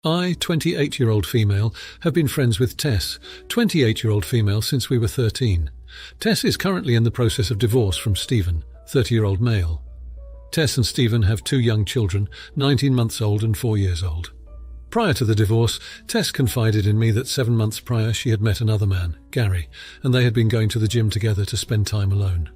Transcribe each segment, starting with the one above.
I, 28-year-old female, have been friends with Tess, 28-year-old female, since we were 13. Tess is currently in the process of divorce from Stephen, 30-year-old male. Tess and Stephen have 2 young children, 19 months old and 4 years old. Prior to the divorce, Tess confided in me that 7 months prior she had met another man, Gary, and they had been going to the gym together to spend time alone.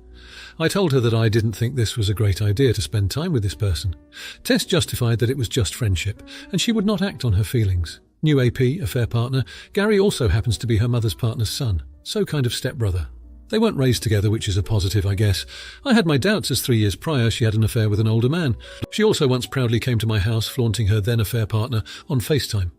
I told her that I didn't think this was a great idea to spend time with this person. Tess justified that it was just friendship, and she would not act on her feelings. New AP, affair partner, Gary also happens to be her mother's partner's son, so kind of stepbrother. They weren't raised together, which is a positive, I guess. I had my doubts as 3 years prior she had an affair with an older man. She also once proudly came to my house flaunting her then affair partner on FaceTime.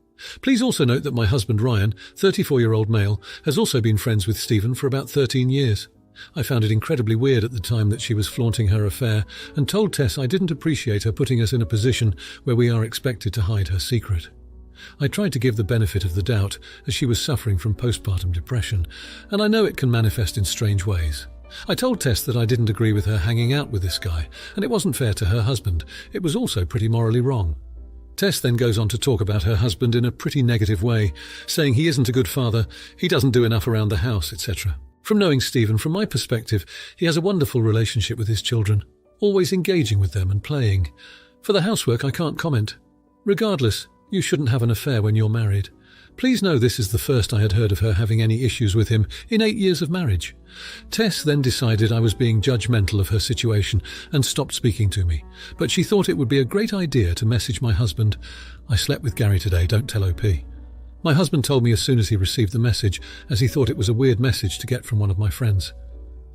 Please also note that my husband Ryan, 34-year-old male, has also been friends with Stephen for about 13 years. I found it incredibly weird at the time that she was flaunting her affair and told Tess I didn't appreciate her putting us in a position where we are expected to hide her secret. I tried to give the benefit of the doubt as she was suffering from postpartum depression, and I know it can manifest in strange ways. I told Tess that I didn't agree with her hanging out with this guy, and it wasn't fair to her husband. It was also pretty morally wrong. Tess then goes on to talk about her husband in a pretty negative way, saying he isn't a good father, he doesn't do enough around the house, etc. From knowing Stephen, from my perspective, he has a wonderful relationship with his children, always engaging with them and playing. For the housework, I can't comment. Regardless, you shouldn't have an affair when you're married. Please know this is the first I had heard of her having any issues with him in 8 years of marriage. Tess then decided I was being judgmental of her situation and stopped speaking to me, but she thought it would be a great idea to message my husband. I slept with Gary today, don't tell OP. My husband told me as soon as he received the message, as he thought it was a weird message to get from one of my friends.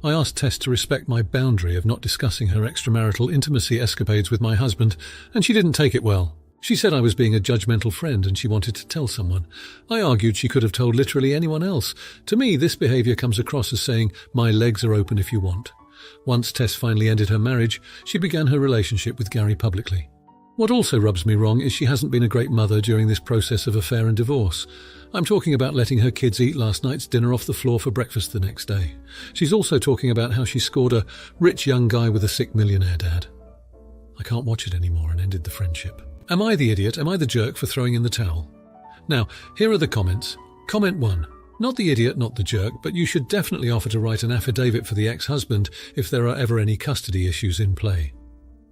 I asked Tess to respect my boundary of not discussing her extramarital intimacy escapades with my husband, and she didn't take it well. She said I was being a judgmental friend and she wanted to tell someone. I argued she could have told literally anyone else. To me, this behaviour comes across as saying, my legs are open if you want. Once Tess finally ended her marriage, she began her relationship with Gary publicly. What also rubs me wrong is she hasn't been a great mother during this process of affair and divorce. I'm talking about letting her kids eat last night's dinner off the floor for breakfast the next day. She's also talking about how she scored a rich young guy with a sick millionaire dad. I can't watch it anymore and ended the friendship. Am I the idiot? Am I the jerk for throwing in the towel? Now, here are the comments. Comment 1. Not the idiot, not the jerk, but you should definitely offer to write an affidavit for the ex-husband if there are ever any custody issues in play.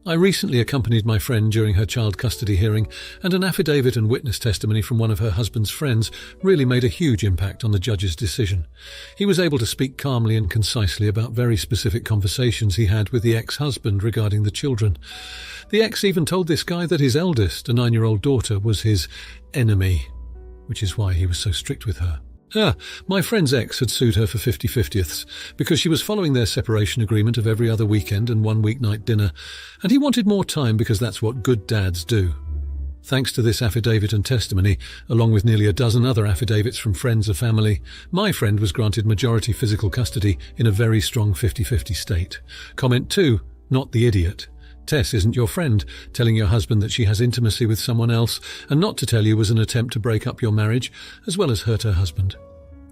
I recently accompanied my friend during her child custody hearing, and an affidavit and witness testimony from one of her husband's friends really made a huge impact on the judge's decision. He was able to speak calmly and concisely about very specific conversations he had with the ex-husband regarding the children. The ex even told this guy that his eldest, a 9-year-old daughter, was his enemy, which is why he was so strict with her. My friend's ex had sued her for 50/50ths because she was following their separation agreement of every other weekend and 1 weeknight dinner, and he wanted more time because that's what good dads do. Thanks to this affidavit and testimony, along with nearly a dozen other affidavits from friends and family, my friend was granted majority physical custody in a very strong 50/50 state. Comment 2, not the idiot. Tess isn't your friend. Telling your husband that she has intimacy with someone else and not to tell you was an attempt to break up your marriage, as well as hurt her husband.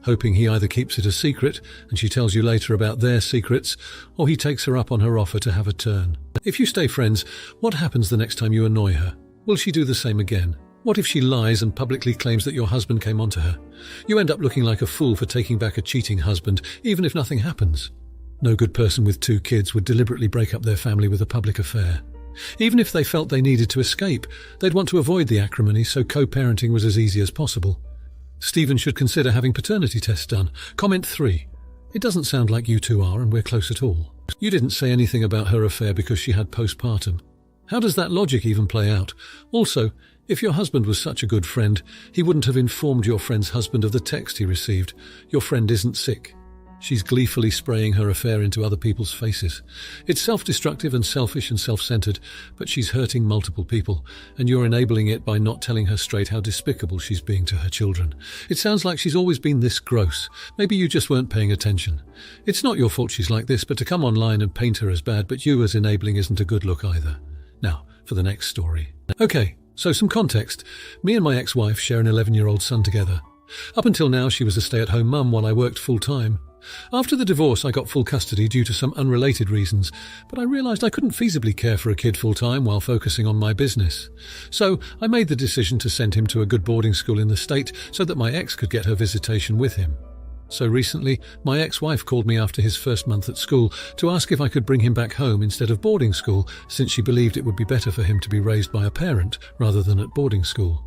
Hoping he either keeps it a secret and she tells you later about their secrets, or he takes her up on her offer to have a turn. If you stay friends, what happens the next time you annoy her? Will she do the same again? What if she lies and publicly claims that your husband came onto her? You end up looking like a fool for taking back a cheating husband, even if nothing happens. No good person with 2 kids would deliberately break up their family with a public affair. Even if they felt they needed to escape, they'd want to avoid the acrimony, so co-parenting was as easy as possible. Stephen should consider having paternity tests done. Comment 3. It doesn't sound like you two are, and we're close at all. You didn't say anything about her affair because she had postpartum. How does that logic even play out? Also, if your husband was such a good friend, he wouldn't have informed your friend's husband of the text he received. Your friend isn't sick. She's gleefully spraying her affair into other people's faces. It's self-destructive and selfish and self-centered, but she's hurting multiple people, and you're enabling it by not telling her straight how despicable she's being to her children. It sounds like she's always been this gross. Maybe you just weren't paying attention. It's not your fault she's like this, but to come online and paint her as bad, but you as enabling isn't a good look either. Now, for the next story. Okay, so some context. Me and my ex-wife share an 11-year-old son together. Up until now, she was a stay-at-home mum while I worked full-time. After the divorce, I got full custody due to some unrelated reasons, but I realised I couldn't feasibly care for a kid full-time while focusing on my business. So I made the decision to send him to a good boarding school in the state so that my ex could get her visitation with him. So recently, my ex-wife called me after his first month at school to ask if I could bring him back home instead of boarding school, since she believed it would be better for him to be raised by a parent rather than at boarding school.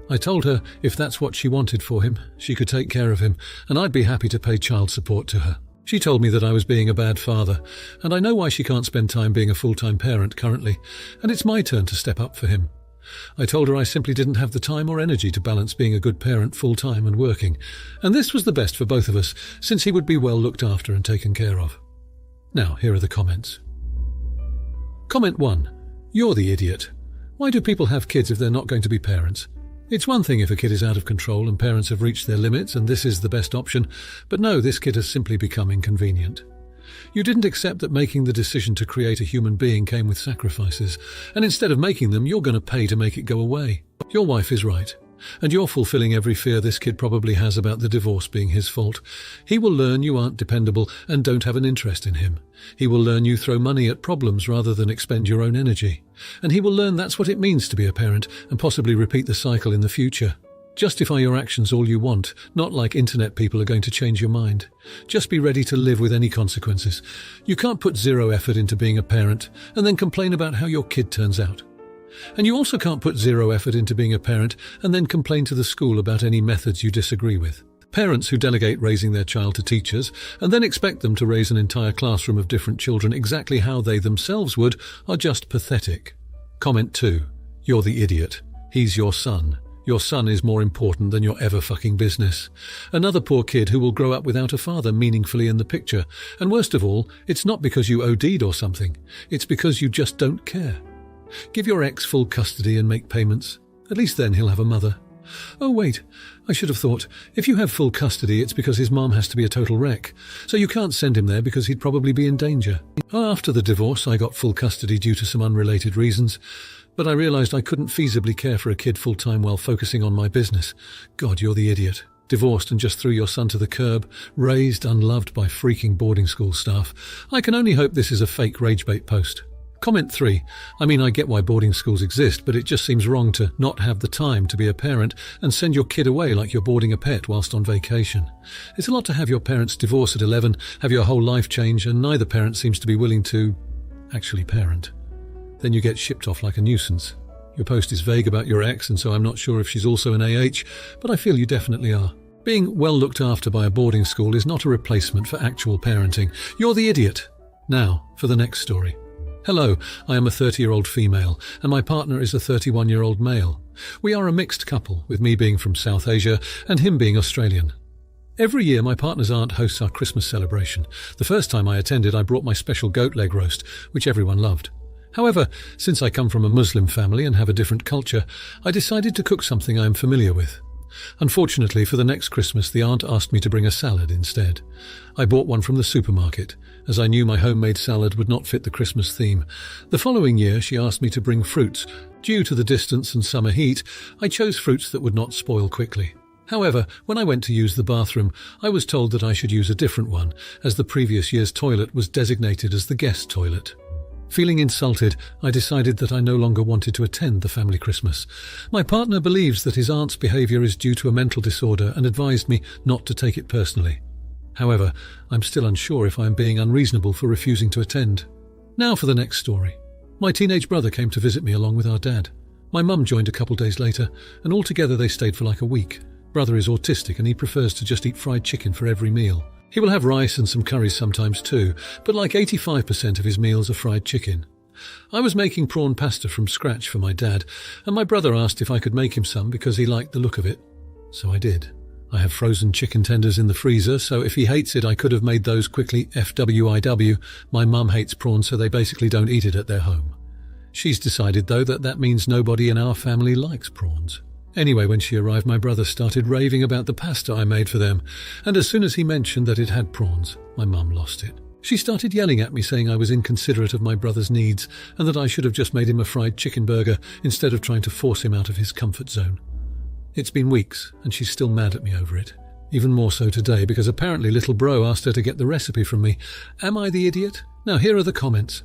I told her if that's what she wanted for him, she could take care of him, and I'd be happy to pay child support to her. She told me that I was being a bad father, and I know why she can't spend time being a full-time parent currently, and it's my turn to step up for him. I told her I simply didn't have the time or energy to balance being a good parent full-time and working, and this was the best for both of us, since he would be well looked after and taken care of. Now, here are the comments. Comment 1. You're the idiot. Why do people have kids if they're not going to be parents? It's one thing if a kid is out of control and parents have reached their limits and this is the best option, but no, this kid has simply become inconvenient. You didn't accept that making the decision to create a human being came with sacrifices, and instead of making them, you're going to pay to make it go away. Your wife is right, and you're fulfilling every fear this kid probably has about the divorce being his fault. He will learn you aren't dependable and don't have an interest in him. He will learn you throw money at problems rather than expend your own energy. And he will learn that's what it means to be a parent and possibly repeat the cycle in the future. Justify your actions all you want, not like internet people are going to change your mind. Just be ready to live with any consequences. You can't put zero effort into being a parent and then complain about how your kid turns out. And you also can't put zero effort into being a parent and then complain to the school about any methods you disagree with. Parents who delegate raising their child to teachers and then expect them to raise an entire classroom of different children exactly how they themselves would are just pathetic. Comment 2. You're the idiot. He's your son. Your son is more important than your ever-fucking business. Another poor kid who will grow up without a father meaningfully in the picture. And worst of all, it's not because you OD'd or something. It's because you just don't care. Give your ex full custody and make payments. At least then he'll have a mother. Oh wait, I should have thought, if you have full custody it's because his mom has to be a total wreck, so you can't send him there because he'd probably be in danger. After the divorce I got full custody due to some unrelated reasons, but I realised I couldn't feasibly care for a kid full-time while focusing on my business. God, you're the idiot. Divorced and just threw your son to the curb, raised unloved by freaking boarding school staff. I can only hope this is a fake ragebait post. Comment 3. I mean, I get why boarding schools exist, but it just seems wrong to not have the time to be a parent and send your kid away like you're boarding a pet whilst on vacation. It's a lot to have your parents divorce at 11, have your whole life change, and neither parent seems to be willing to actually parent. Then you get shipped off like a nuisance. Your post is vague about your ex, and so I'm not sure if she's also an AH, but I feel you definitely are. Being well looked after by a boarding school is not a replacement for actual parenting. You're the idiot. Now, for the next story. Hello, I am a 30-year-old female, and my partner is a 31-year-old male. We are a mixed couple, with me being from South Asia and him being Australian. Every year my partner's aunt hosts our Christmas celebration. The first time I attended, I brought my special goat leg roast, which everyone loved. However, since I come from a Muslim family and have a different culture, I decided to cook something I am familiar with. Unfortunately, for the next Christmas, the aunt asked me to bring a salad instead. I bought one from the supermarket, as I knew my homemade salad would not fit the Christmas theme. The following year, she asked me to bring fruits. Due to the distance and summer heat, I chose fruits that would not spoil quickly. However, when I went to use the bathroom, I was told that I should use a different one, as the previous year's toilet was designated as the guest toilet. Feeling insulted, I decided that I no longer wanted to attend the family Christmas. My partner believes that his aunt's behaviour is due to a mental disorder and advised me not to take it personally. However, I'm still unsure if I am being unreasonable for refusing to attend. Now for the next story. My teenage brother came to visit me along with our dad. My mum joined a couple days later, and altogether they stayed for like a week. Brother is autistic and he prefers to just eat fried chicken for every meal. He will have rice and some curries sometimes too, but like 85% of his meals are fried chicken. I was making prawn pasta from scratch for my dad, and my brother asked if I could make him some because he liked the look of it. So I did. I have frozen chicken tenders in the freezer, so if he hates it I could have made those quickly. FWIW, my mum hates prawns, so they basically don't eat it at their home. She's decided though that means nobody in our family likes prawns. Anyway, when she arrived, my brother started raving about the pasta I made for them, and as soon as he mentioned that it had prawns, my mum lost it. She started yelling at me, saying I was inconsiderate of my brother's needs and that I should have just made him a fried chicken burger instead of trying to force him out of his comfort zone. It's been weeks, and she's still mad at me over it. Even more so today, because apparently little bro asked her to get the recipe from me. Am I the idiot? Now here are the comments.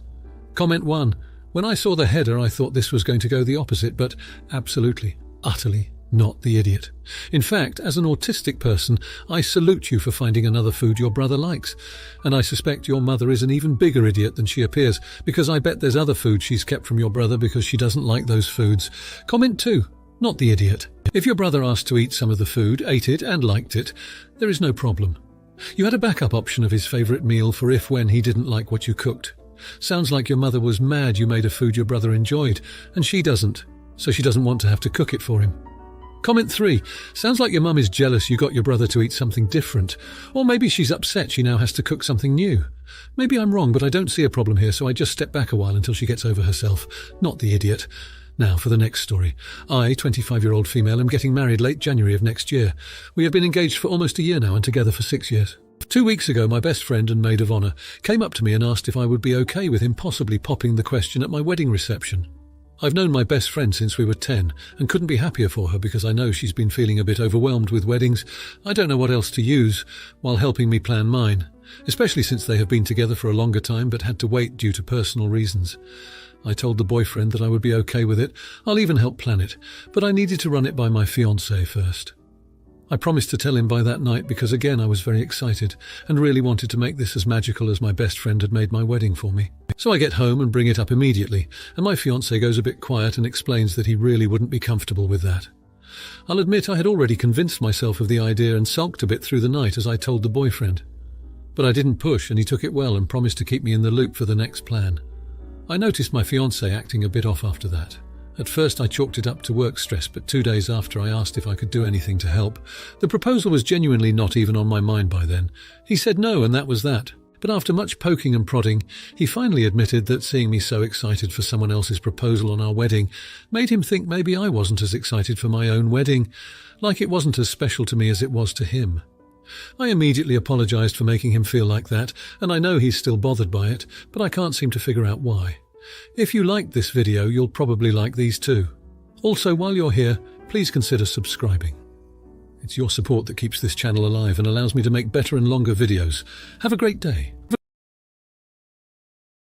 Comment 1. When I saw the header, I thought this was going to go the opposite, but absolutely, utterly not the idiot. In fact, as an autistic person, I salute you for finding another food your brother likes. And I suspect your mother is an even bigger idiot than she appears, because I bet there's other food she's kept from your brother because she doesn't like those foods. Comment 2. Not the idiot. If your brother asked to eat some of the food, ate it and liked it, there is no problem. You had a backup option of his favourite meal for if when he didn't like what you cooked. Sounds like your mother was mad you made a food your brother enjoyed, and she doesn't, so she doesn't want to have to cook it for him. Comment 3. Sounds like your mum is jealous you got your brother to eat something different. Or maybe she's upset she now has to cook something new. Maybe I'm wrong, but I don't see a problem here, so I just step back a while until she gets over herself. Not the idiot. Now for the next story. I, 25-year-old female, am getting married late January of next year. We have been engaged for almost a year now and together for 6 years. 2 weeks ago, my best friend and maid of honour came up to me and asked if I would be okay with him possibly popping the question at my wedding reception. I've known my best friend since we were 10 and couldn't be happier for her because I know she's been feeling a bit overwhelmed with weddings. I don't know what else to use while helping me plan mine, especially since they have been together for a longer time but had to wait due to personal reasons. I told the boyfriend that I would be okay with it. I'll even help plan it, but I needed to run it by my fiancé first. I promised to tell him by that night because again I was very excited and really wanted to make this as magical as my best friend had made my wedding for me. So I get home and bring it up immediately, and my fiancé goes a bit quiet and explains that he really wouldn't be comfortable with that. I'll admit I had already convinced myself of the idea and sulked a bit through the night as I told the boyfriend. But I didn't push and he took it well and promised to keep me in the loop for the next plan. I noticed my fiancé acting a bit off after that. At first I chalked it up to work stress, but 2 days after I asked if I could do anything to help. The proposal was genuinely not even on my mind by then. He said no, and that was that. But after much poking and prodding, he finally admitted that seeing me so excited for someone else's proposal on our wedding made him think maybe I wasn't as excited for my own wedding, like it wasn't as special to me as it was to him. I immediately apologised for making him feel like that, and I know he's still bothered by it, but I can't seem to figure out why. If you liked this video, you'll probably like these too. Also, while you're here, please consider subscribing. It's your support that keeps this channel alive and allows me to make better and longer videos. Have a great day.